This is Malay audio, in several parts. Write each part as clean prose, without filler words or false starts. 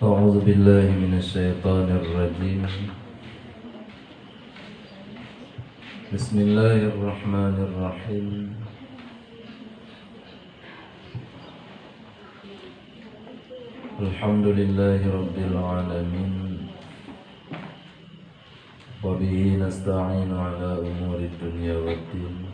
أعوذ بالله من الشيطان الرجيم. بسم الله الرحمن الرحيم. الحمد لله رب العالمين، وبه نستعين على أمور الدنيا والدين.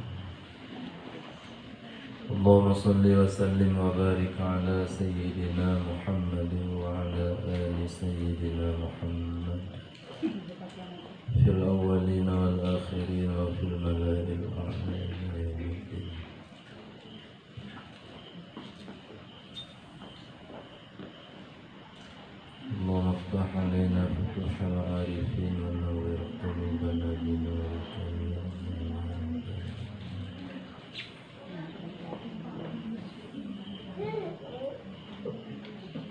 اللهم صل وسلم وبارك على سيدنا محمد وعلى آل سيدنا محمد في الأولين والآخرين وفي الملأ الأعلى إلى يوم الدين. اللهم افتح علينا فتوح العارفين ونور قلوبنا بنورك يا الله.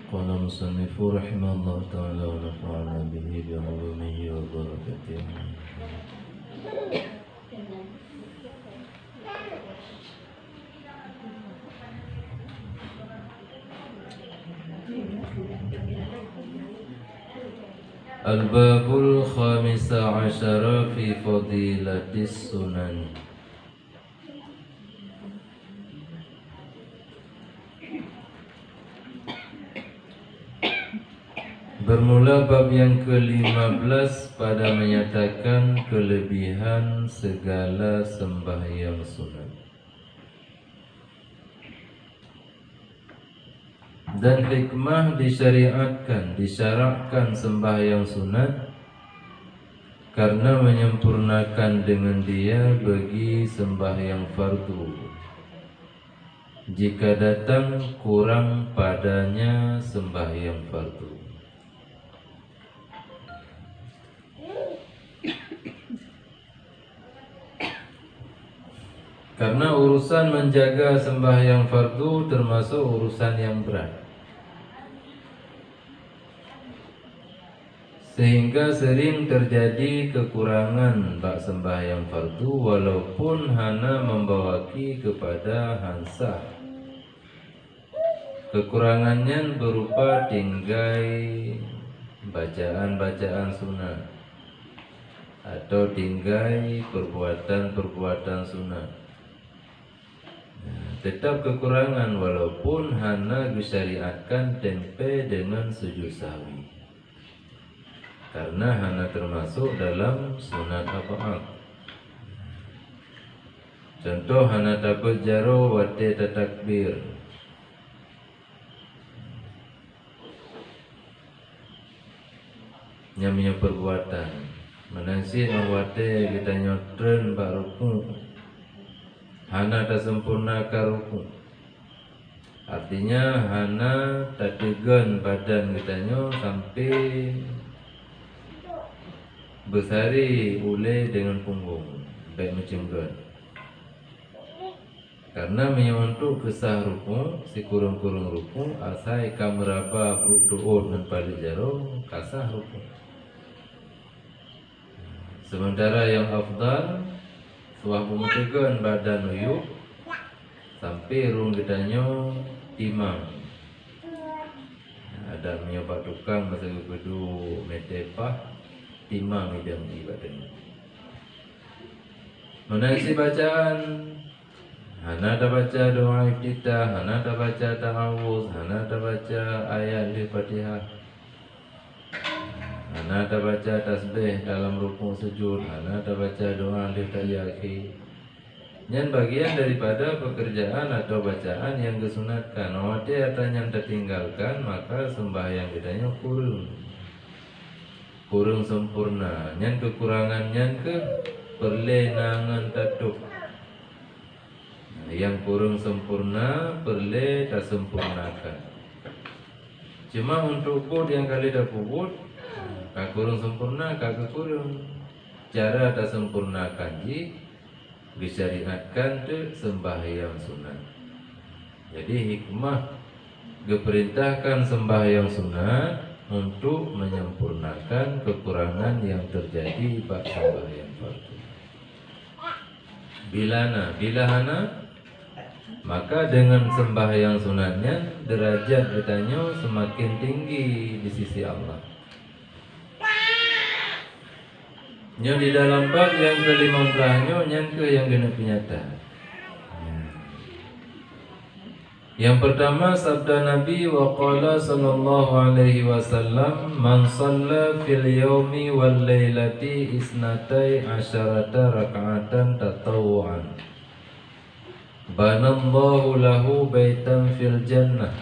قال المصنف رحمه الله تعالى ونفعنا به بعلومه وبركاته. Al-babul khamisa asyara fi fadilatis sunan. Bermula bab yang ke-15 pada menyatakan kelebihan segala sembahyang sunat. Dan hikmah disyaratkan sembahyang sunat karena menyempurnakan dengan dia bagi sembahyang fardu. Jika datang kurang padanya sembahyang fardu. Karena urusan menjaga sembahyang fardu termasuk urusan yang berat, sehingga sering terjadi kekurangan bak sembahyang fardu walaupun hana membawaki kepada hansah. Kekurangannya berupa tinggai bacaan-bacaan sunat atau tinggai perbuatan-perbuatan sunat. Tetap kekurangan walaupun hana disyariatkan tempe dengan sujud sahwi, karena hana termasuk dalam sunat apa'at. Contoh hana takut jaro wate takbir. Nyamnya perbuatan menangsi awate kita nyotren bak rukun. Hana tak sempurna ruku. Artinya hana tak tegan badan kitanya sampai bersari ule dengan punggung baik macam gan. Karena untuk kesah ruku, si kurung-kurung ruku asai kameraba berdoa dan balik jaro kasah ruku. Sementara yang afdal suah memetekan badan uyuk sampai rung gedanyo timang. Ada menyoba tukang masa kedu metepah timang idam di badannya. Menangsi bacaan hana ada baca doa iftitah, hana ada baca ta'awuz, hana ada baca ayat Al-Fatihah, hana ada baca tasbih dalam rukuk sujud, hana ada baca doa al-tahiyyati. Yang bagian daripada pekerjaan atau bacaan yang disunatkan. Awate atau yang tertinggalkan, maka sembahyang kitanya kurang sempurna. Yang kekurangannya ke perlenangan tatuk. Yang kurang sempurna perle tak sempurnakan. Cuma untuk put yang kali dah put, kak kurang sempurna, kak kurang cara tak sempurnakan ji disyariatkan tu sembahyang sunat. Jadi hikmah diperintahkan sembahyang sunat untuk menyempurnakan kekurangan yang terjadi pada sembahyang fardu. Bila hana Maka dengan sembahyang sunatnya derajat kitanya semakin tinggi di sisi Allah. Nya di dalam bab yang ke-15 nya yang genep nyata. Yang pertama sabda Nabi wa qala sallallahu alaihi wasallam man shalla fil yaumi wal lailati isnatai asyarata raka'atan tatawuan banallahu lahu baitan fil jannah.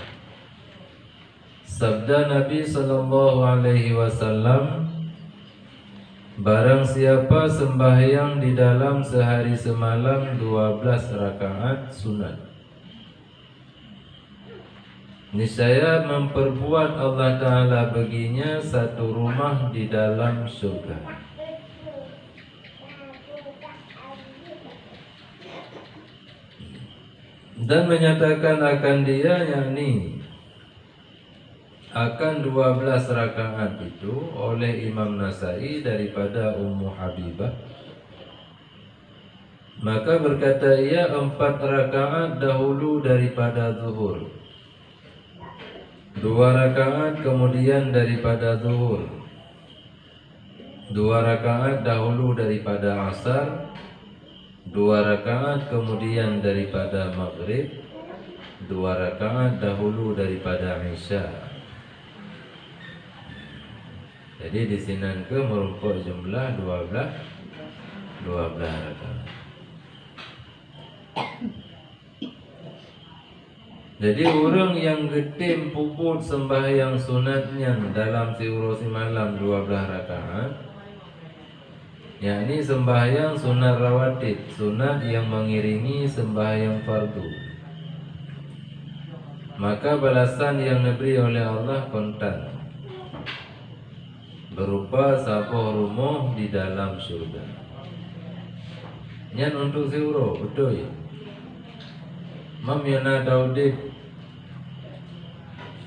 Sabda Nabi sallallahu alaihi wasallam, barang siapa sembahyang di dalam sehari semalam 12 rakaat sunat, niscaya memperbuat Allah Ta'ala baginya satu rumah di dalam surga. Dan menyatakan akan dia, yakni akan 12 rakaat itu oleh Imam Nasai daripada Ummu Habibah. Maka berkata ia 4 rakaat dahulu daripada zuhur, 2 rakaat kemudian daripada zuhur, 2 rakaat dahulu daripada asar, 2 rakaat kemudian daripada maghrib, 2 rakaat dahulu daripada isya. Jadi di sini ke merupakan jumlah 12 rakaat. Jadi orang yang getim puput sembahyang sunatnya dalam siuro semalam 12 rakaat, yakni sembahyang sunat rawatib, sunat yang mengiringi sembahyang fardu, maka balasan yang diberi oleh Allah kontan berupa sapoh rumah di dalam surga. Nyan untuk siuro betul ya. Mam yana daudit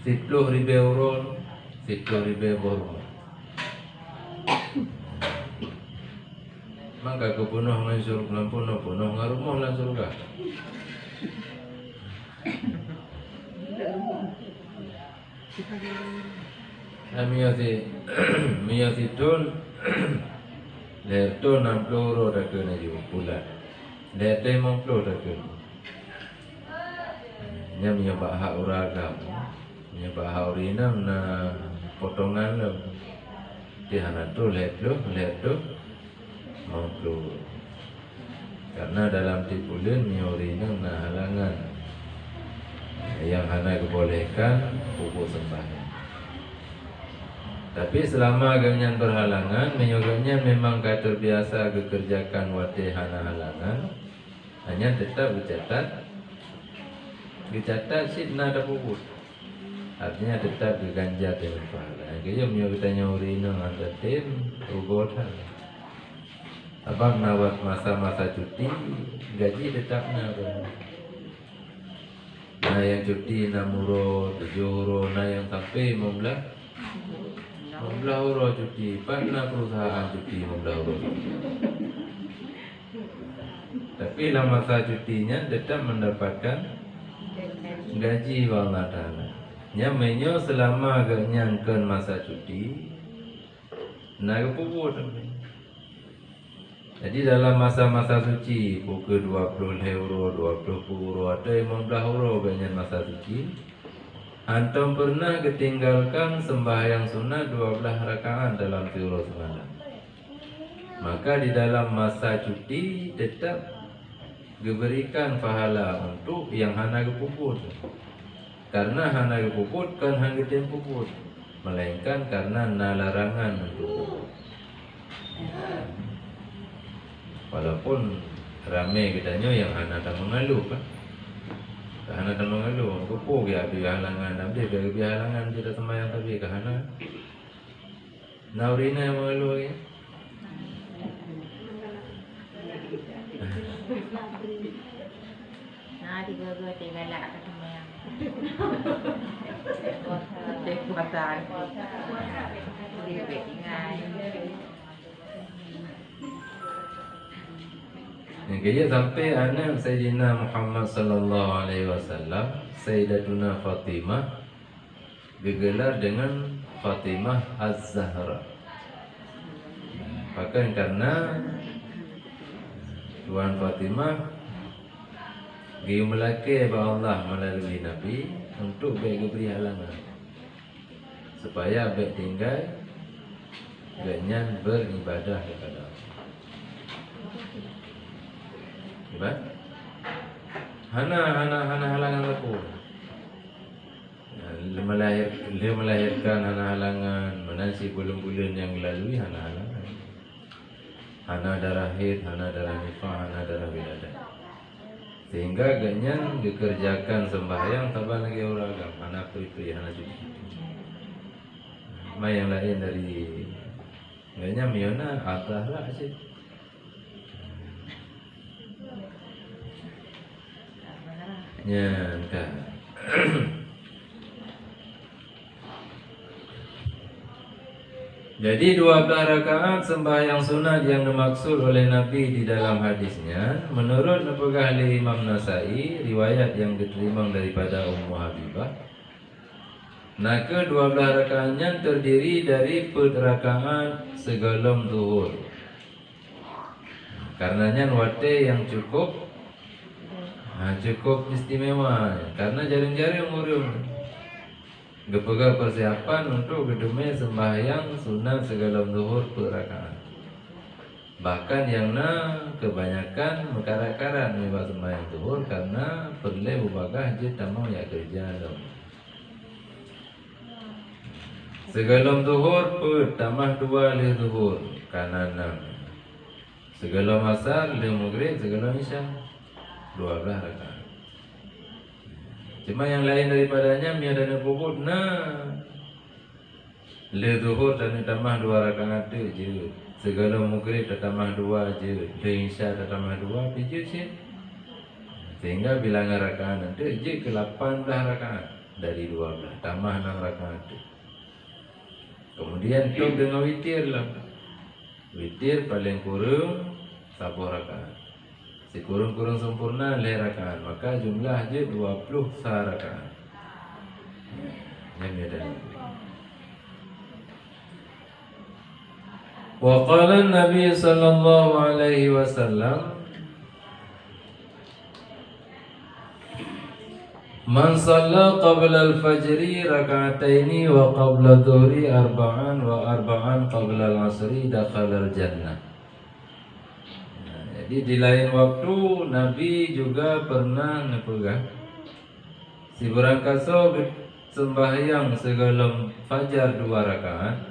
10.000 euro, 10.000 euro. Maka kepunuh dengan surga, punuh ngarumah lah surga. Miyati tun, leto 60 euro dah kena juga bulan. Leto 50 dah kena. Nya menyebab hak uragam, menyebab hak urinam na potongan lo. Dihana tu leto 50. Karena dalam tipulan urinam na halangan. Yang hana kebolehkan pupuk sembahyang. Tapi selama agaknya berhalangan, menyoganya memang kata biasa kekerjakan wate hana halangan, hanya tetap dicatat sidna ada puput. Artinya tetap diganjar dengan pahala. Kaya menyoganya tanya urina ada tim ugotan. Abang nawat masa-masa cuti, gaji tetap na. Nah yang cuti 6 euro, 7 euro, nah yang sampai 15 euro cuti. Pernah perusahaan cuti 15 euro. Tapi dalam masa cutinya tetap mendapatkan gaji Allah Ta'ala. Nyamenyo selama agaknya kan masa cuti, nak puput. Jadi dalam masa-masa suci pukul 20 euro, 20 euro atau 15 euro banyak masa suci. Antum pernah ketinggalkan sembahyang sunat 12 rakaat dalam siuro semalam. Maka di dalam masa cuti tetap diberikan pahala untuk yang hana kepuput. Karena hana kepuput kan hang getem puput, melainkan karena larangan untuk puput. Walaupun ramai katanya yang hana tak mengeluh kan. Hana tak mengeluh, kepuk ya biar halangan, tapi biar halangan tidak sembahyang tapi hana. Naurina yang mengeluh ya. Nah, tiga-tiga tinggal lah ketemu yang kekuatan, lebih tinggal. Yang kaya sampai anak Sayyidina Muhammad sallallahu alaihi wasallam, Sayyidatuna Fatimah, digelar dengan Fatimah Az-Zahra. Bahkan karena Tuan Fatimah dimelaki oleh Allah melalui Nabi untuk beri halangan supaya baik tinggal dengan beribadah kepada Allah. Ibadah hana halangan aku. Dia melahirkan hana halangan, menansi bulan-bulan yang lalui hana halangan. Hana darah haid, hana darah nifah, hana darah wiladah. Sehingga ganyan dikerjakan sembahyang tabah lagi orang agam, hana peri-peri, hana cuci. Yang lain dari ganyan miona atah lah sih. Ya, kan. Jadi 12 rakaat sembahyang sunat yang dimaksud oleh Nabi di dalam hadisnya, menurut napegah oleh Imam Nasai, riwayat yang diterima daripada Ummu Habibah, maka 12 rakaatnya terdiri dari 4 rakaat sebelum zuhur. Karenanya wate yang cukup istimewa, karena jarang-jarang murim gepega persiapan untuk gedeme sembahyang sunat sebelum zuhur 4 rakaat. Bahkan yang kebanyakan mekarat-karat mewah sembahyang zuhur karena perlu bubagah je tamau ya kerja dong. Sebelum zuhur tambah 2 le zuhur karena 6. Sebelum asar le maghrib, sebelum isya 12 rakaat. Cuma yang lain daripadanya miadana puput le zuhur dan tambah 2 rakaat je. Segala maghrib tambah 2 je. Le isya tambah 2 je sih. Sehingga bilangan rakaat nanti je ke 18 rakaat dari 12 tambah 6 rakaat. Kemudian tuk dengan witir lah. Witir paling kurang 10 rakaat. Si kurung-kurung sempurna le rakaat, maka jumlah je 20 rakaat. Yang ada. Wa qala Nabi sallallahu alaihi wasallam, man shalla qabla al-fajri raka'ataini wa qabla dhuhri arba'an wa arba'an qabla al-'asri dakhala al-jannah. Jadi di lain waktu Nabi juga pernah nepegah si berangkaso sembahyang sebelum fajar 2 rakaat,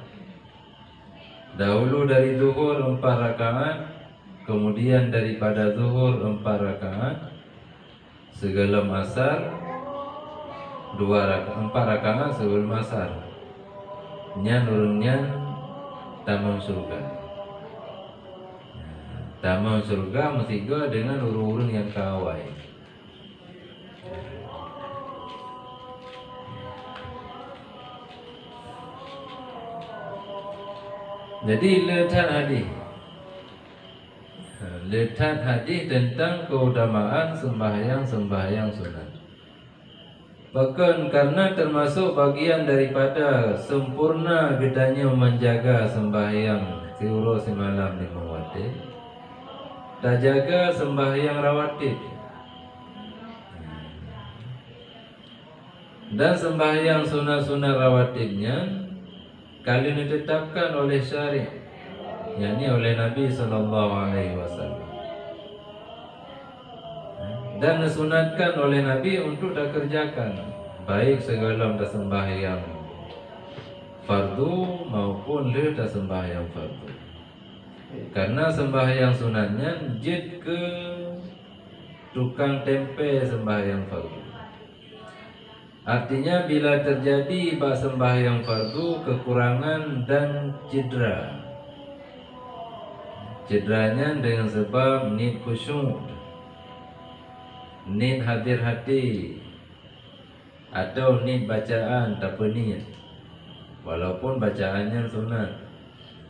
dahulu dari zuhur 4 rakaat, kemudian daripada zuhur 4 rakaat, sebelum asar 4 rakaat sebelum asar. Nyan urunnya tamam surga. Tamam surga mesti juga dengan urun-urun yang kawai. Jadi letak hadis tentang keutamaan sembahyang sunat. Bahkan karena termasuk bagian daripada sempurna gedanya menjaga sembahyang siuro semalam di mawati. Tak jaga sembahyang rawatib. Dan sembahyang sunat-sunat rawatibnya kali ditetapkan oleh syariat, yakni oleh Nabi SAW, dan disunatkan oleh Nabi untuk tak kerjakan, baik segala sembahyang fardu maupun tak sembahyang fardu. Karena sembahyang sunatnya jid ke tukang tempe sembahyang fardu. Artinya bila terjadi bak sembahyang fardu kekurangan dan cederanya dengan sebab nid khusyuk, nid hadir hati, atau nid bacaan tak niat, walaupun bacaannya sunat,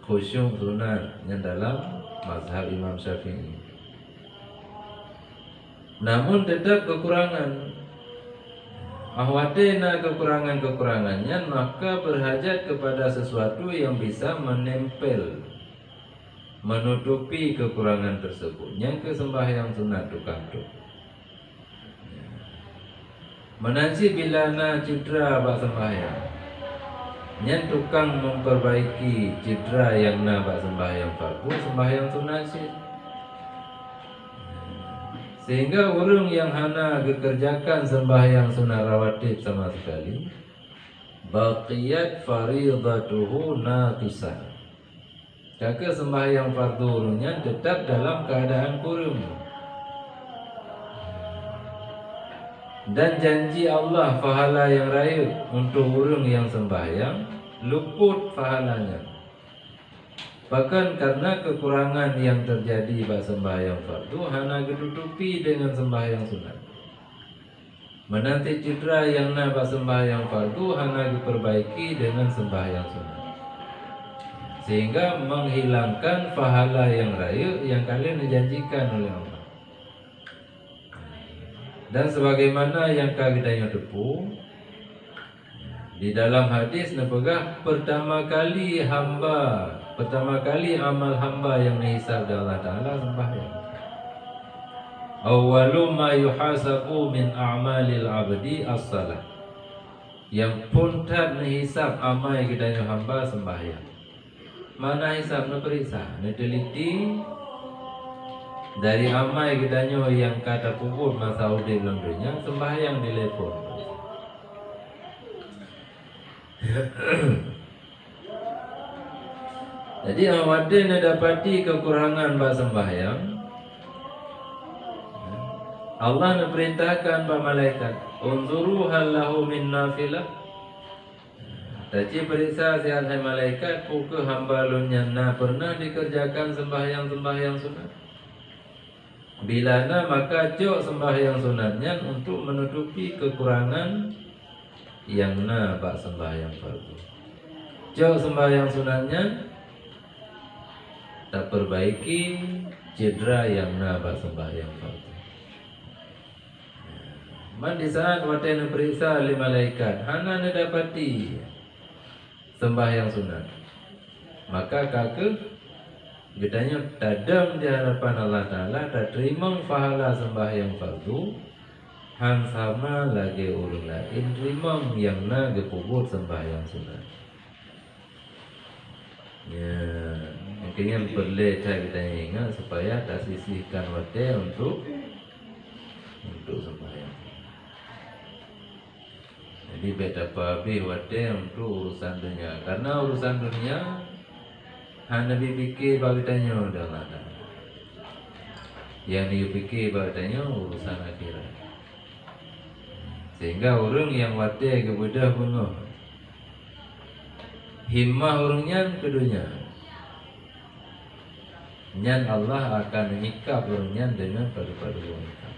khusyuk sunat yang dalam mazhab Imam Syafi'i. namun tetap kekurangan. Ahwadena kekurangan-kekurangannya, maka berhajat kepada sesuatu yang bisa menempel, menutupi kekurangan tersebut. Yang kesembahyang sunat tukang tu menansi bila na citra bak sembahyang, yang tukang memperbaiki citra yang na bak sembahyang fardu, sembahyang sunat sih. Sehingga orang yang hana dikerjakan sembahyang sunat rawatib sama sekali, baqiyat faridatuhu naqisah. Jika sembahyang fardu orangnya tetap dalam keadaan kurung. Dan janji Allah pahala yang raya untuk orang yang sembahyang luput pahalanya. Bahkan karena kekurangan yang terjadi pada sembahyang fardu, hana ditutupi dengan sembahyang sunat. Menanti citra yang na pada sembahyang fardu, hana diperbaiki dengan sembahyang sunat. Sehingga menghilangkan pahala yang raya yang kalian dijanjikan oleh Allah. Dan sebagaimana yang kita tepu di dalam hadis napagah pertama kali amal hamba yang dihisab oleh Allah Ta'ala sembahyang. Awwalu ma yuhasabu min a'malil abdi as-salah. Yang puntat dihisab amal kita hamba sembahyang. Mana hisab na periksa, na teliti dari amal kita yang kata puput masa udah dalam dunia sembahyang di telepon. Jadi awadin dapati kekurangan bah sembahyang, Allah memerintahkan bah malaikat, unzuru hal lahu min nafilah. Tadi periksa sihat hai malaikat, puke hamba lunya na pernah dikerjakan sembahyang sunat. Bila na maka jok sembahyang sunatnya untuk menutupi kekurangan yang na bak sembahyang fardu. Jok sembahyang sunatnya tak perbaiki cedera yang na bak sembahyang fardu. Man di saat watena periksa oleh malaikat, hana na dapati sembahyang sunat, maka kakek gedanya tadam di hadapan Allah Ta'ala, tak terima pahala sembahyang fardu, hang sama lagi orang lain terima yang na gepubur sembahyang sunat. Ya, mungkin perlu kita ingat supaya tak sisihkan waktu untuk sembahyang. Jadi betapa habis waktu untuk urusan dunia, karena urusan dunia hanya dipikir bagi tanya dengan Allah. Yang dipikir bagi tanya urusan akhirat. Sehingga orang yang waktu kepada bunga himmah orangnya ke dunia, nyan Allah akan menyikap orangnya dengan padu-padu wanita.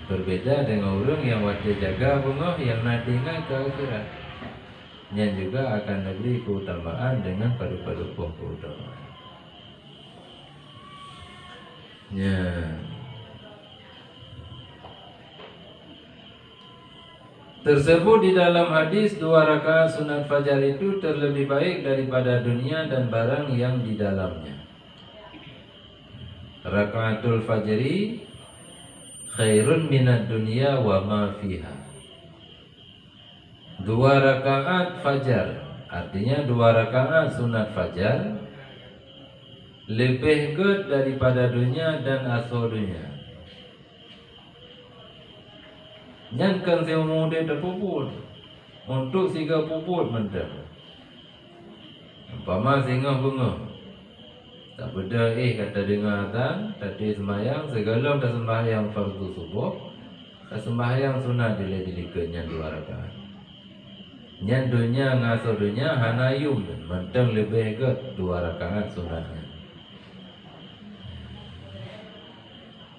Berbeda dengan orang yang waktu jaga bunga yang nadingan ke akhirat, nyan juga akan diberi keutamaan dengan padu-padu keutamaan. Ya. Tersebut di dalam hadis 2 rakaat sunat fajar itu terlebih baik daripada dunia dan barang yang di dalamnya. Rakaatul fajri khairun minad dunya wa ma fiha. 2 rakaat fajar, artinya 2 rakaat sunat fajar lebih good daripada dunia dan asal dunia. Nyankan seumude terpuput untuk siga puput mendam. Umpama singa bunga tak beda kata dengar azan, tadi sembahyang segala tak sembahyang fardu subuh, tak sembahyang sunat dile-dilikenya 2 rakaat. Nyan dunia ngaso dunia hanayum mendam lebih ke 2 rakaat sunatnya.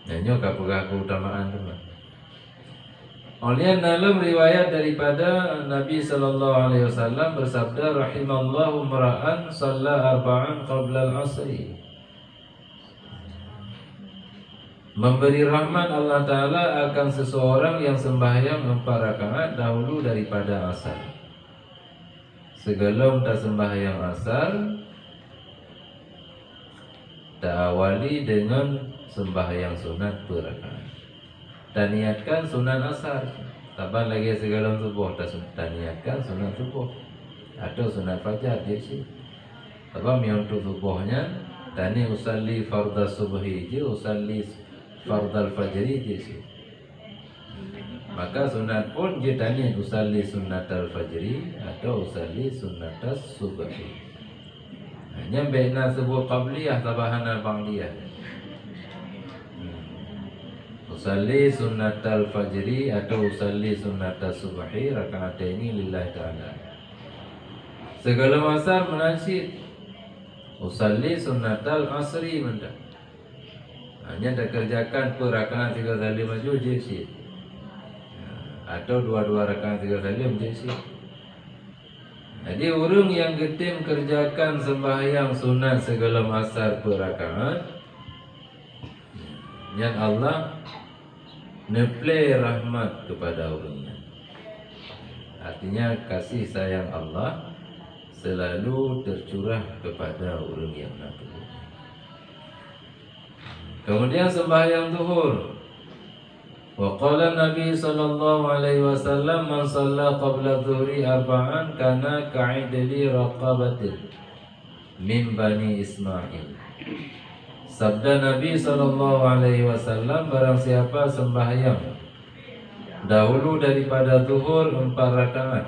Nyanyo kapugah keutamaan teman. Oleh dalam riwayat daripada Nabi sallallahu alaihi wasallam bersabda, rahimallahu mar'an shalla arba'an qabla al-'asri memberi rahmat Allah Ta'ala akan seseorang yang sembahyang 4 rakaat dahulu daripada asar. Sebelum tak sembahyang asar, tak awali dengan sembahyang sunat per rakaat. Tak niatkan sunat asar. Taban lagi segala subuh tak niatkan sunat subuh atau sunat fajar dia sih. Taban yang untuk subuhnya tani usalli fardhu subhi je, usalli fardhu fajri je sih. Maka sunat pun dia tani usalli sunnatal fajri atau usalli sunnatas subhi. Hanya baina subuh qabliyah tabahana ba'diyah. Usalli sunnatal fajri atau usalli sunnatas subhi raka'ataini lillahi ta'ala. Segala masa menasib usalli sunnatal asri benda. Hanya dah kerjakan per rakaat 3 kali maju je sih. Atau 2 rakaat 3 kali je sih. Jadi orang yang getim kerjakan sembahyang sunat segala masa per rakaat, yang Allah neplay rahmat kepada orangnya. Artinya kasih sayang Allah selalu tercurah kepada orang yang nak. Kemudian sembahyang zuhur. Wa qala Nabi sallallahu alaihi wasallam man shalla qabla dhuhri arba'an kana ka'idli raqabatin min bani Ismail. Sabda Nabi sallallahu alaihi wasallam, barang siapa sembahyang dahulu daripada zuhur 4 rakaat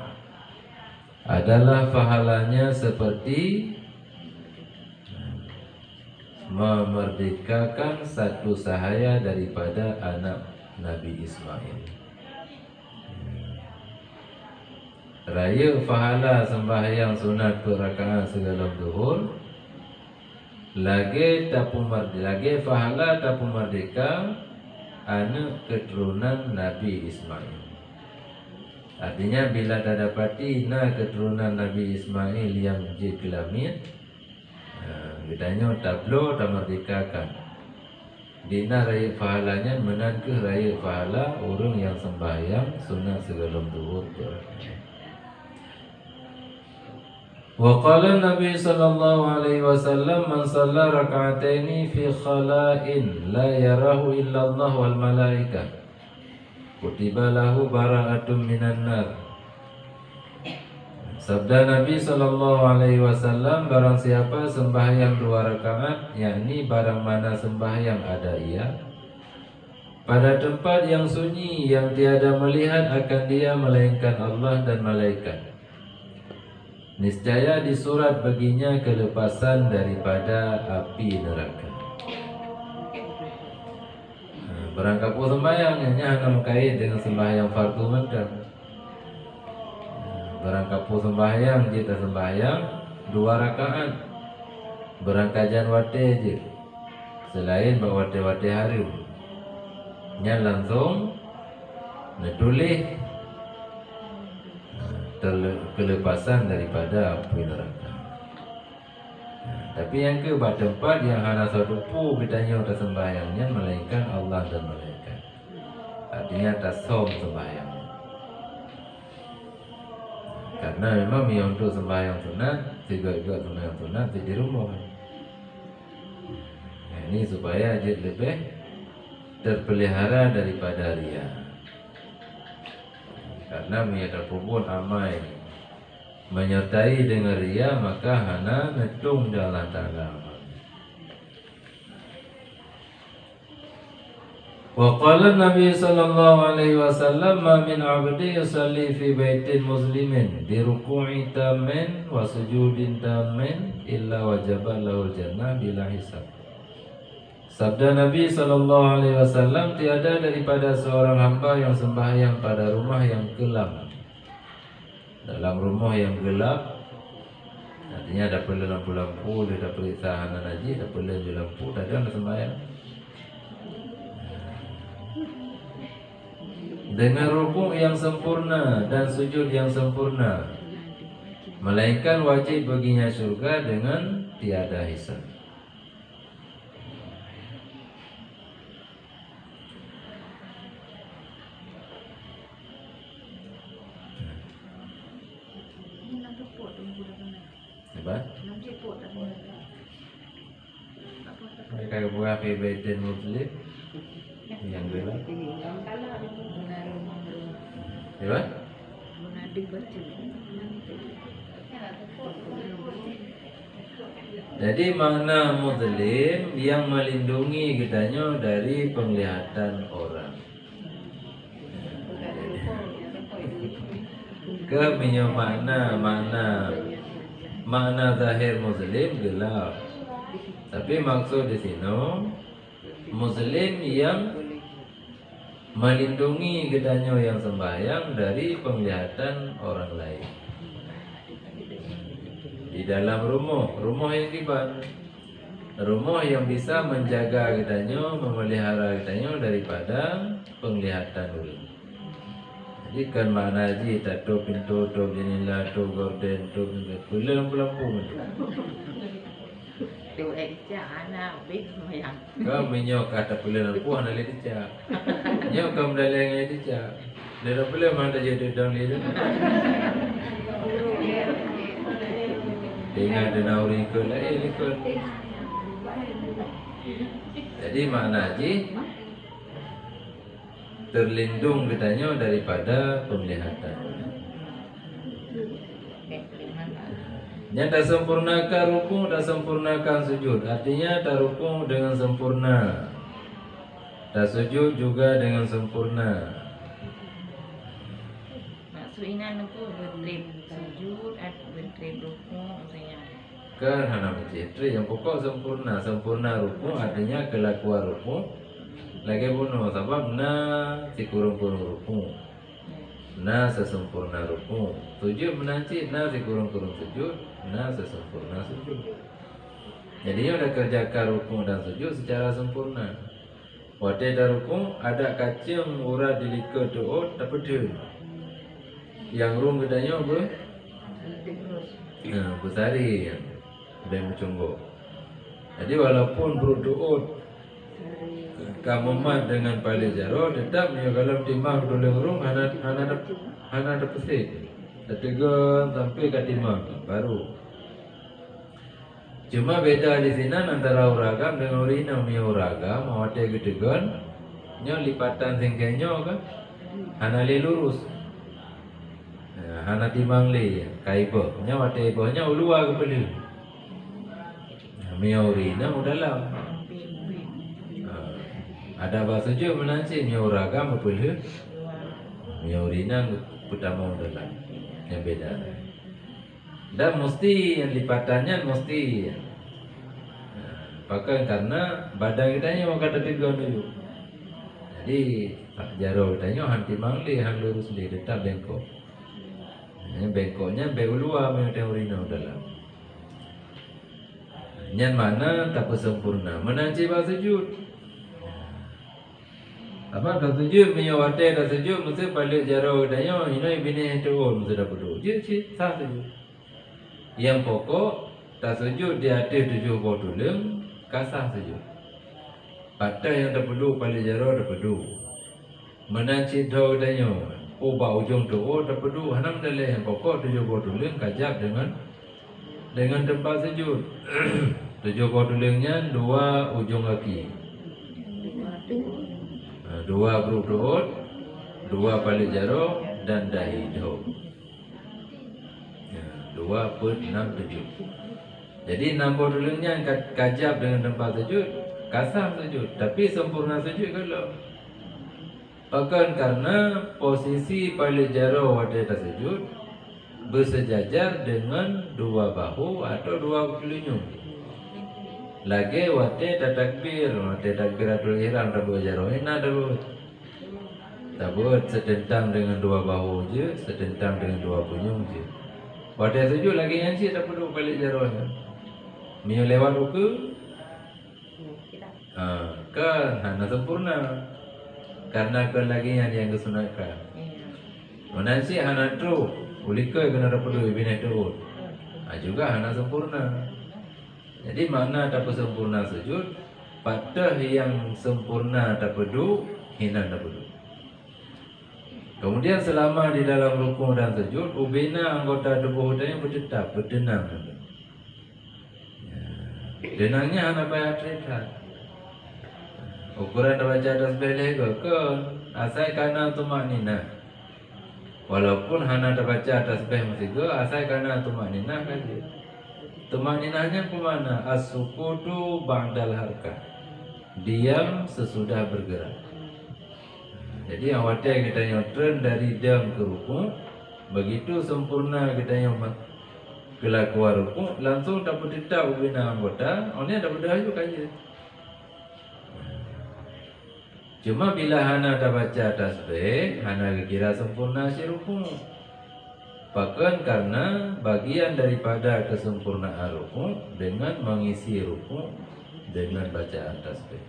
adalah pahalanya seperti memerdekakan satu sahaya daripada anak Nabi Ismail. Raya pahala sembahyang sunat per rakaat segala zuhur, lagi pahala tapu merdeka anak keturunan Nabi Ismail. Artinya bila tak dapati keturunan Nabi Ismail yang je kelamin, bedanya tablo tak merdekakan. Dina raya pahalanya menangkah raya pahala orang yang sembahyang sunat sebelum zuhur. Wa qala Nabi sallallahu alaihi wasallam man shalla rak'ataini fi khala'in la yarahu illa Allah wal malaikah kutiba lahu bara'atun minan nar. Sabda Nabi sallallahu alaihi wasallam, barang siapa sembahyang 2 rakaat, yakni barang mana sembahyang ada ia pada tempat yang sunyi yang tiada melihat akan dia melainkan Allah dan malaikat, niscaya disurat baginya kelepasan daripada api neraka. Berangkapu sembahyang hanya mengkait dengan sembahyang fardu mandam. Berangkapu sembahyang kita sembahyang 2 rakaat, berangkajan wate je, selain bawa wate hari nya langsung netulih kelepasan daripada api neraka. Tapi yang ke tempat yang hana satu pu bedanya tak sembahyangnya melainkan Allah dan malaikat. Artinya tak som sembahyang. Karena memang yang untuk sembahyang sunat, juga sembahyang sunat di rumah. Ini supaya dia lebih terpelihara daripada ria. Karena miada pun amai menyertai dengan ria, maka hana netung dalam ta'ala. Wa qala Nabi sallallahu alaihi wasallam ma min 'abdi yusalli fi baitin muslimin bi ruku'i tammin wa sujudin tammin illa wajaba lahu jannah bila hisab. Sabda Nabi sallallahu alaihi wasallam, tiada daripada seorang hamba yang sembahyang pada rumah yang gelap. Dalam rumah yang gelap artinya ada perlu lampu-lampu, ada perlu tahanan haji, ada perlu lampu, tak ada sembahyang. Dengan rukuk yang sempurna dan sujud yang sempurna, melainkan wajib baginya surga dengan tiada hisab. tu pot tu budak mana. Apa? Nam je pot dah mana. Apa tak Mereka buat PBT Muslim yang gelap. kalau dia benar Apa? benar dibaca. Jadi makna Muslim yang melindungi kitanya dari penglihatan orang. Ke punya makna zahir Muslim gelap. Tapi maksud di sini Muslim yang melindungi kitanya yang sembahyang dari penglihatan orang lain. Di dalam rumah yang diban, rumah yang bisa menjaga kitanya, memelihara kitanya daripada penglihatan orang. Jadi kan mana ji tak tu pintu, tu jendela, tu gorden, tu lampu itu. Tu anak big yang. Kau menyok kata lampu hana le dicak. Nyok kau mendaleng le dicak. Dia boleh mana jadi dong le. Dengan denauri ke lain ikut. Jadi makna ji terlindung kitanya daripada penglihatan. Yang tak sempurnakan rukuk, tak sempurnakan sujud. Artinya tak rukuk dengan sempurna, tak sujud juga dengan sempurna. Maksudnya aku bertrip sujud atau bertrip rukuk maksudnya. Kan hana mencitri yang pokok sempurna. Sempurna rukuk artinya kelakuan rukuk. Lagi bunuh sebab na si kurung-kurung rukuk, na sesempurna rukuk. Sujud menanci na si kurung-kurung sujud, na sesempurna sujud. Jadi dia dah kerjakan rukuk dan sujud secara sempurna. Waktu dah rukuk ada kacang urat di likur tuot tak pedul. Yang rung gedanya apa? Besari yang bermuncunggo. Jadi walaupun berdoa kamu mat dengan pali jaro tetap dia kalau timang doleng rung hana ada pesik. Tetegan sampai ke timang baru. Cuma beda di sini antara uragam dengan urina punya uragam awate gedegan nya lipatan singkenyo kan hana le lurus. Hana timang le kaibo nya wate ibo nya ulua ke pelu. Punya urina dalam. Ada bahasa juga menanci miuragam apa miurina utama dalam yang beda. Dan mesti yang lipatannya mesti pakai karena badan kita yang kata tiga dulu. Jadi jaro tanya hanti mangli han lurus di tetap bengkok. Bengkoknya beulua miurina dalam. Yang mana tak sempurna menanci bahasa sujud. Apa dah sujud punya wadah dah sujud mesti balik jaro daya ini bini itu mesti dah perlu. Jadi sah sujud. Yang pokok tak sujud di atas 7 botulem kasah sujud. Pada yang dah perlu balik jaro dah perlu. Menanci dah daya ubah ujung tu dah perlu hanam daleh yang pokok 7 botulem kajab dengan tempat sujud. 7 botulemnya 2 ujung kaki. 2 berurut, 2 balik jaro dan dahi do. 2 per 6 7. Jadi 6 bodulungnya kajab dengan tempat sujud, kasar sujud, tapi sempurna sujud kalau. Bahkan karena posisi balik jaro pada sujud bersejajar dengan 2 bahu atau 2 kelunyung. Lagi wate takbiratul ihram dah berjaro ina dah buat. Tak buat sedentang dengan 2 bahu je, sedentang dengan 2 punyung je. Wate sujud lagi yang si tak perlu balik jaro nya. Mio lewat ruku. Kan hana sempurna. Karena kan lagi yang kesunatkan. Menansi hana tru, ulika kena dah perlu ibinah tu. Juga hana sempurna. Jadi makna tak sempurna sujud, pada yang sempurna tak perlu, hina tak perlu. Kemudian selama di dalam rukuk dan sujud, ubina anggota tubuh udahnya berdetak, berdenang. Denangnya anak bayar terlihat. Ukuran baca tasbih lego ke asai kana tumanina. Walaupun hana baca tasbih mesti ke asai kana tumanina kan dia. Tumaninanya ke mana? As-sukutu ba'dal harkah. Diam sesudah bergerak. Jadi yang wadah kita yang turn dari diam ke rukuk, begitu sempurna kita yang keluar rukuk, langsung dapat tetap ubina anggota, orangnya dapat dah juga aja. Cuma bila hana dah baca tasbih, hana kira sempurna si rukuk. Bahkan karena bagian daripada kesempurnaan rukuk dengan mengisi rukuk dengan bacaan tasbih.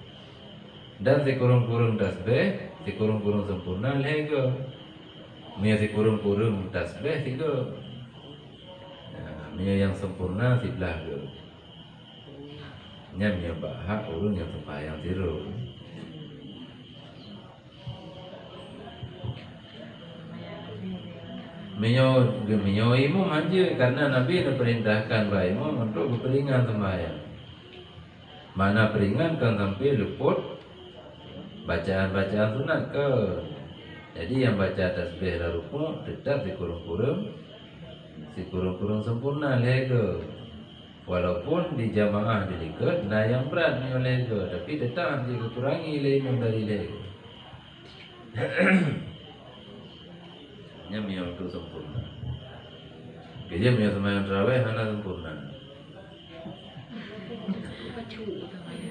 Dan si kurung-kurung tasbih, si kurung-kurung sempurna lego. Mia si kurung-kurung tasbih tiga. Mia yang sempurna si belah ke. Mia bahak urung yang sembahyang tiru. Mia imam aja karena Nabi ada perintahkan bahawa imam untuk berperingan sembahyang. Mana peringan kan sampai luput bacaan-bacaan sunat ke. Jadi yang baca tasbih la rukuk tetap si kurung-kurung sempurna lego. Walaupun di jamaah dilikat nah yang berat ni lego, tapi tetap dia kurangi lego dari lego. Nya mio tu sempurna. Kerja mio sembahyang tarawih hana sempurna.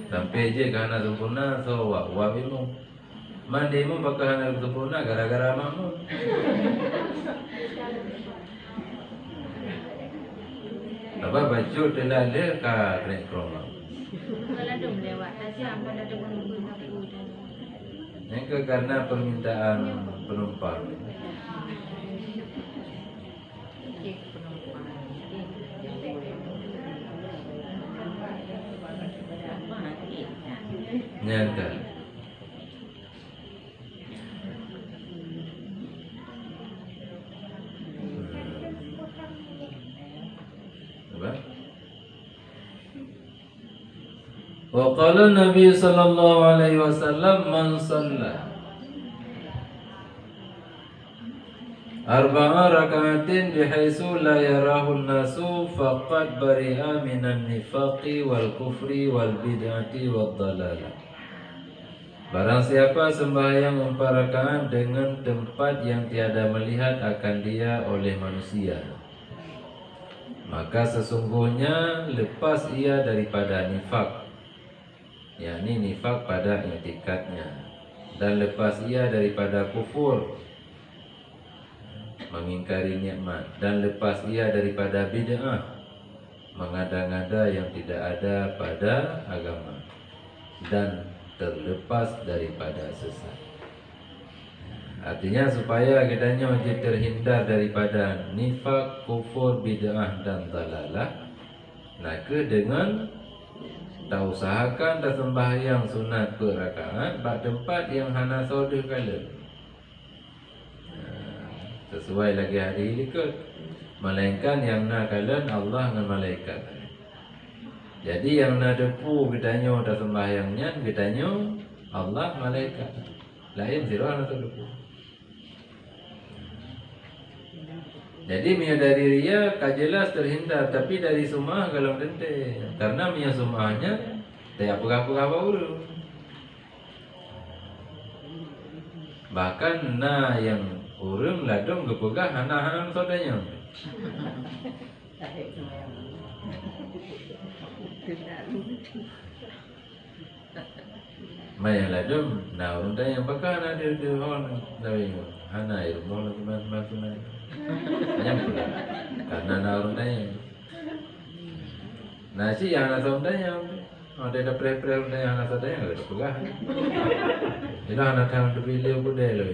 Sampai je karena sempurna so wa bimu. Mandimu bakal hana sempurna gara-gara makmum. Apa baju telah le ka rek kroma. Kalau dong lewat saja ampun ada penunggu aku dan. Yang karena permintaan penumpang. Nyata. Apa? Wa qala Nabi sallallahu alaihi wasallam man shalla arba'a raka'atin bihaitsu la yarahu an-nasu faqad bari'a minan nifaqi wal kufri wal bid'ati wad dhalalah. Barang siapa sembahyang 4 rakaat dengan tempat yang tiada melihat akan dia oleh manusia, maka sesungguhnya lepas ia daripada nifak, yakni nifak pada i'tikadnya, dan lepas ia daripada kufur, mengingkari nikmat, dan lepas ia daripada bid'ah, mengada-ngada yang tidak ada pada agama, dan terlepas daripada sesat. Artinya supaya kita wajib terhindar daripada nifak, kufur, bid'ah dan dalalah, maka dengan tak usahakan dah sembahyang sunat berrakaat pada tempat yang hana saudah kala. Sesuai lagi hari ikut, melainkan yang nak kalian Allah dengan malaikat. Jadi yang nak depu kitanya dah sembahyangnya, kitanya Allah malaikat. Lain sirah nak depu. Jadi mia dari ria kajelas terhindar, tapi dari sumah kalau tente. Karena mia sumahnya tak apa-apa baru. Bahkan na yang urang ladung kepegah hana-hana sodanya. Maya ladung na urang yang pakai na dia hon dari hana air mau lagi mas na. Hanya pula karena na urang tanya. Nasi yang hana sodanya. Ada dah pre-pre yang hana sodanya ada pegah. Ila hana tang tu pilih aku deh loh.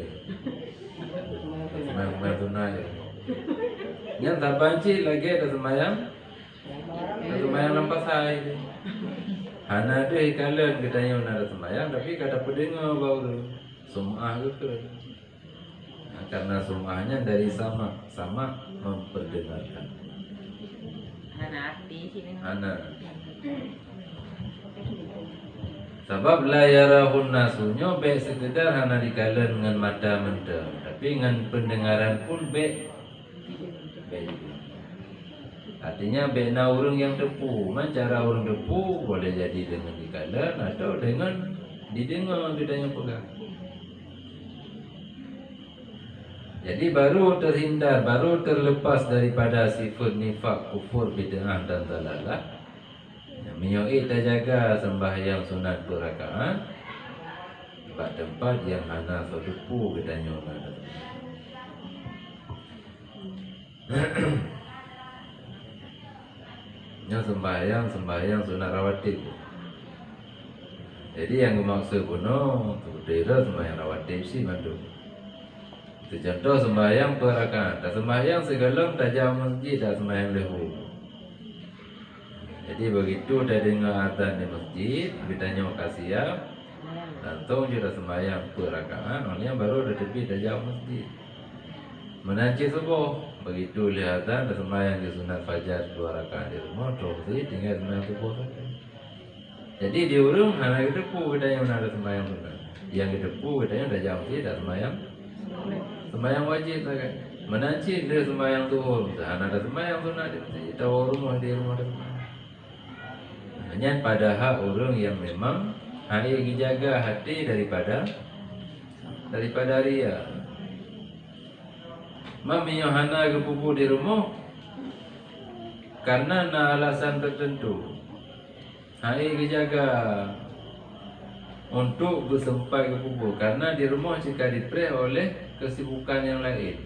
Memang tunai. Yang tak banci lagi ada semayang. Ada semayang lampas hai. Hana ada ikalan kita yang ada semayang, tapi kata pendengar baru sumah ke. karena sumahnya dari sama memperdengarkan. Hana arti sini. Hana. Sebab la yarahun nasunya baik sekedar hana dikala dengan mata menda, tapi dengan pendengaran pun baik. Artinya bena orang yang tepu. Cara orang tepu boleh jadi dengan dikala atau dengan didengar kita yang pegang. Jadi baru terhindar, baru terlepas daripada sifat nifak, kufur, bid'ah dan dalalah. Miyoi terjaga sembahyang sunat berakaat tempat tempat yang hana sodupu katanya orang. Yang sembahyang sunat rawatib. Jadi yang maksud kuno tidak sembahyang rawatib sih bantu. Itu contoh sembahyang berakaat. Sembahyang segala tajam masjid dan sembahyang lehu. Jadi begitu dah dengar azan di masjid, ditanya makasih langsung sudah sembahyang perakaat, orangnya baru dah tepi dah jauh masjid. Menanci subuh, begitu lihat azan dah sembahyang di sunat fajar 2 rakaat di rumah, terus tinggal sembahyang subuh saja. Jadi di urung hanya kita pu kita yang ada sembahyang sunat, yang kita pu kita yang dah jauh masjid dah sembahyang wajib saja. Menanci dia sembahyang zuhur, hanya ada sembahyang sunat di masjid, tahu rumah di rumah dah. Hanya pada hak orang yang memang hanya dijaga hati daripada ria. Mami Yohana kepupu di rumah karena na alasan tertentu. Hanya dijaga untuk bersempat kepupu karena di rumah jika dipre oleh kesibukan yang lain.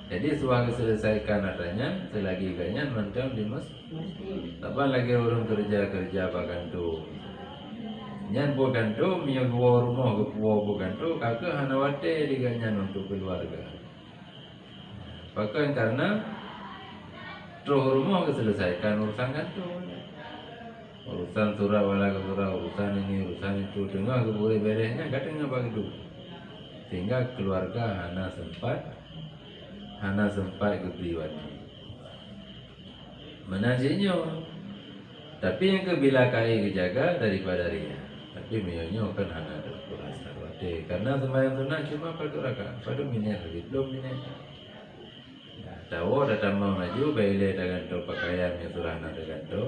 Jadi suara selesaikan adanya selagi ganyan mentang di masjid. Tapan lagi orang kerja pakan tu. Nyan bukan tu mia gua rumah ke puau bukan tu kakak hana wate di ganyan untuk keluarga. Pakai karena terus rumah keselesaikan urusan kantu. Urusan surah wala ke surah, urusan ini urusan itu dengar ke boleh beresnya kadang begitu. Sehingga keluarga hana sempat kepribadi menasinya, tapi yang kebilakai kejaga daripada ria. Tapi mionyo kan hana ada kurasa wate karena sembahyang sunat cuma pada rakaat, pada minit lagi belum minit. Tahu datang mau maju baile dengan tu pakaian yang surah nak dengan tu,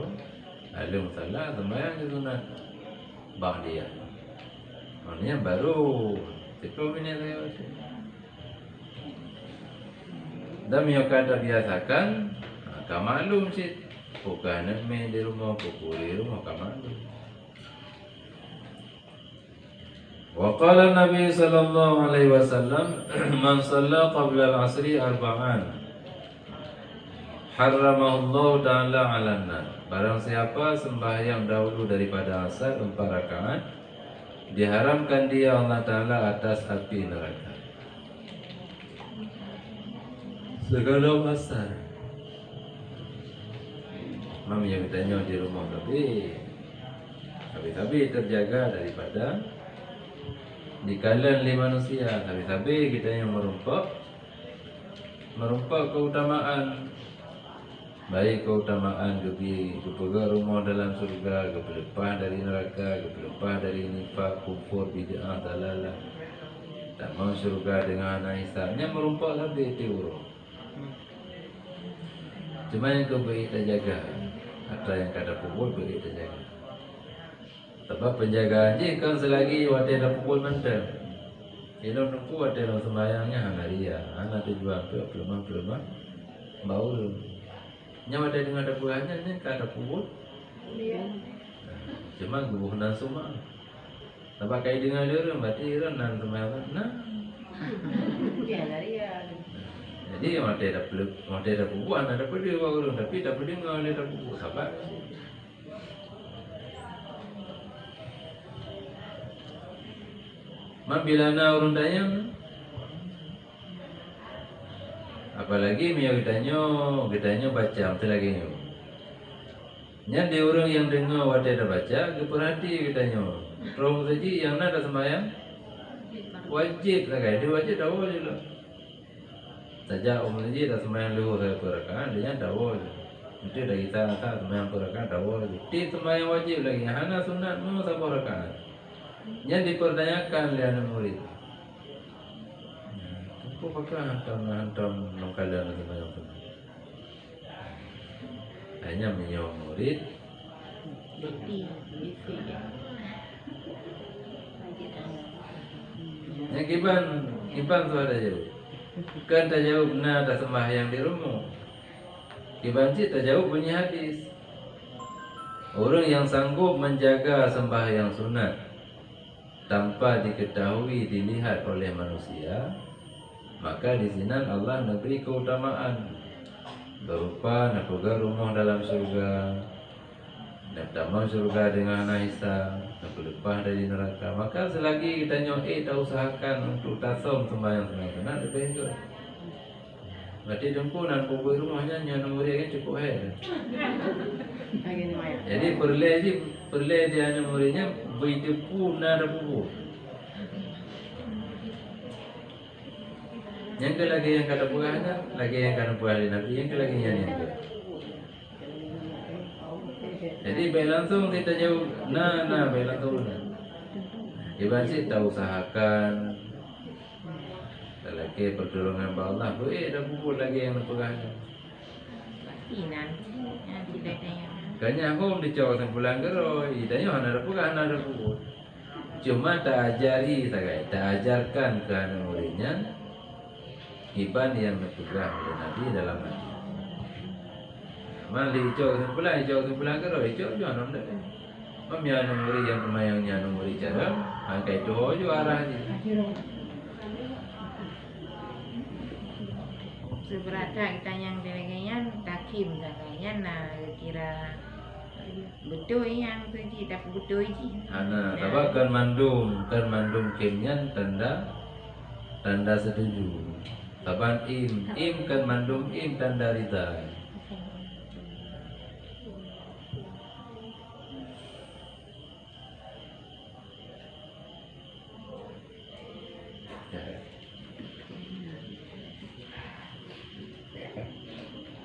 alung salah sembahyang sunat bang dia. Maknanya baru 10 minit lagi. Dan mereka terbiasakan, maklum sih, bukan main di rumah, pukul di rumah, maklum. Waqala Nabi sallallahu alaihi wasallam, man shalla qabla al-asri arba'an, harramahullahu ta'ala 'alan nar. Barang siapa sembahyang dahulu daripada asar 4 rakaat, diharamkan dia Allah Ta'ala atas api neraka. Segala masa Mami yang ditanya di rumah tapi terjaga daripada dikalan oleh manusia. Tapi kita yang merumpak keutamaan, baik keutamaan kepegang rumah dalam surga, kepelepah dari neraka, kepelepah dari nifak, kufur, bid'ah, dalalah, tak mau surga dengan hisabnya merumpak tapi itu urung. Cuma yang kebaik terjaga atau yang kada pukul baik terjaga. Sebab penjagaan je kan selagi wate ada pukul mentah. Kalau nunggu wate dalam sembahyangnya hana ria, hana tujuan tu pelemah bau lu. Nyawa wate dengan ada buahnya ni kada pukul. Cuma gubuh nan semua. Sebab kai dengan dia berarti dia nan sembahyang nah. Biar ria. Jadi mati ada bubuan ada pedih orang tapi tak pedih ngau ada bubu sabar. Mabilana orang tanya, apalagi mia kitanya baca apa lagi nyo. Nyan dia orang yang dengar wate ada baca, keperhati kitanya. Terus saja yang ada sembahyang Wajib lah dia wajib dawa je lah. Sejak masjid dah sembahyang luhur saya perakan, dia dawa je. Nanti dah kita tak sembahyang perakan dawa je. Ti sembahyang wajib lagi. Hana sunat mu satu rakaat. Yang dipertanyakan oleh anak murid. Apa pakai hantam kalian sembahyang sunat? Hanya menyuruh murid. Yang kiban tu ada jauh. Kan tak jauh benar dah sembahyang di rumah. Kiban cik tak jauh bunyi hadis. Orang yang sanggup menjaga sembahyang sunat tanpa diketahui dilihat oleh manusia, maka di sini Allah memberi keutamaan berupa nak pegang rumah dalam surga, nak tamat surga dengan Naisa, nak lepas dari neraka. Maka selagi kita tak usahakan untuk tasawuf sembahyang sunat lebih baik. Berarti jemput dan kubur rumahnya yang nombor dia cukup hai. Jadi perle dia nomornya berdepu nada kubur. Yang ke lagi yang kata buahnya, lagi yang kata buah Nabi, yang ke lagi yang itu. Jadi baik langsung kita jauh, baik langsung. Iban sih tak usahakan. Lagi pertolongan Allah, dah kubur lagi yang pegang. Tidak tanya. Kanya aku dicawat pulang geroi, tanya ada pegang ada kubur. Cuma tak ajari sagai, tak ajarkan ke anak muridnya iban yang pegang oleh Nabi dalam hati. Mali cawat pulang geroi, cawat jangan ada. Mami anak murid yang pemayangnya anak murid cara, angkai doa jo arah ni. Seberapa kita yang dengannya takim dengannya nah kira betul yang tu je tak betul je. Ana sebab kan mandum kimnya tanda setuju. Taban im kan mandum im tanda rida.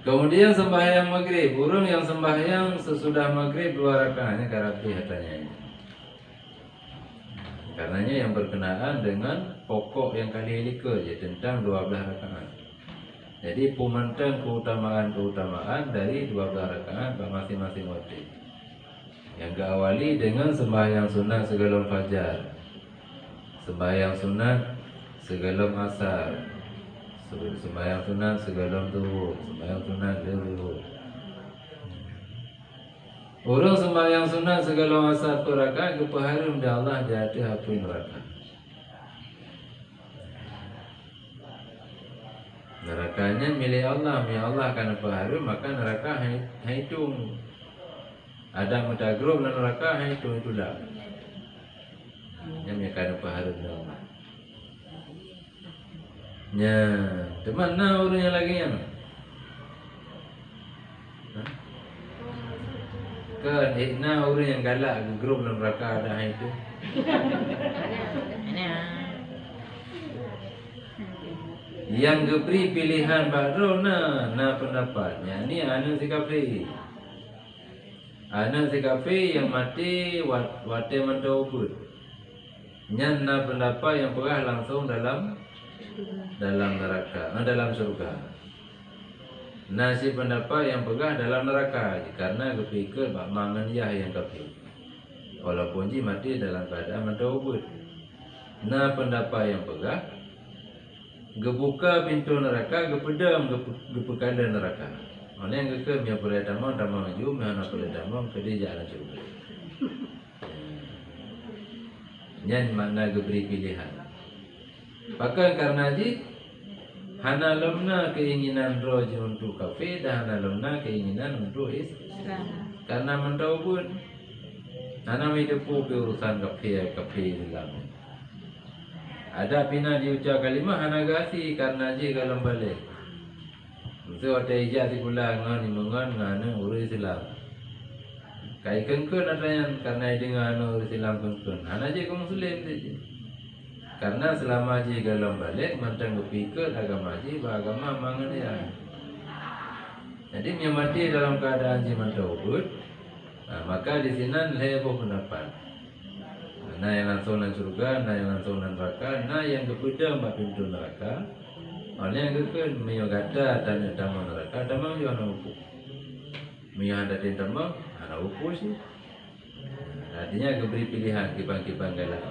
Kemudian sembahyang maghrib, burung yang sembahyang sesudah maghrib 2 rakaatnya karapi hatanya. Karenanya yang berkenaan dengan pokok yang kali lika je tentang 12 rakaat. Jadi pemantang keutamaan dari 12 rakaat masing-masing waktu. Yang diawali dengan sembahyang sunat sebelum fajar, sembahyang sunat sebelum asar, sembahyang sunat sebelum zuhur, sembahyang sunat zuhur. Orang sembahyang sunat sebelum asar rakaat kepaharum dia Allah jadi hapus neraka. Nerakanya milik Allah akan kepaharum maka neraka hitung. Ada mutagrum dan neraka hitung itulah. Yang akan kepaharum dia Allah. Ya, teman orang yang lagi yang kan orang yang galak grup dalam neraka ada itu. Yang diberi pilihan baru na pendapatnya ni anak sikapi. Anak sikapi yang mati wate mentaubat. Nyan na pendapat yang perah langsung dalam neraka, dalam surga. Nasi pendapat yang pegah dalam neraka karena kepikir bak mangan yah yang kafir. Walaupun ji mati dalam keadaan mentaubat. Nah pendapat yang pegah gebuka pintu neraka, gepedam gepekada neraka. Mana yang kekeh yang boleh damang ju, mana boleh damang kedai jalan surga. Nyan makna geberi pilihan. Bahkan karena hana lemna keinginan roh untuk kafir dan hana lemna keinginan untuk Islam. Karena mentaubat, hana hidupu urusan kafir Islam. Ada pina diucap kalimah hana gasi karena kalau balik. Itu ada ijaz pulang ngani ngana urus Islam. Kai kengkun ada yang karena dengan urus Islam kengkun. Hana kaum muslim saja. Karena selama ji galam balik mantang kepikir agama ji agama mangan ya. Jadi dia mati dalam keadaan ji mantau ubud. Maka di sini lebo pendapat. Nah yang langsung nan surga, nah yang langsung nan neraka, nah yang kepada mbak pintu neraka. Oleh yang kekun mio gata dan tamu neraka, tamu yo ana upu. Mio ada tamu, ana upu sih. Artinya diberi pilihan kibang-kibang galak.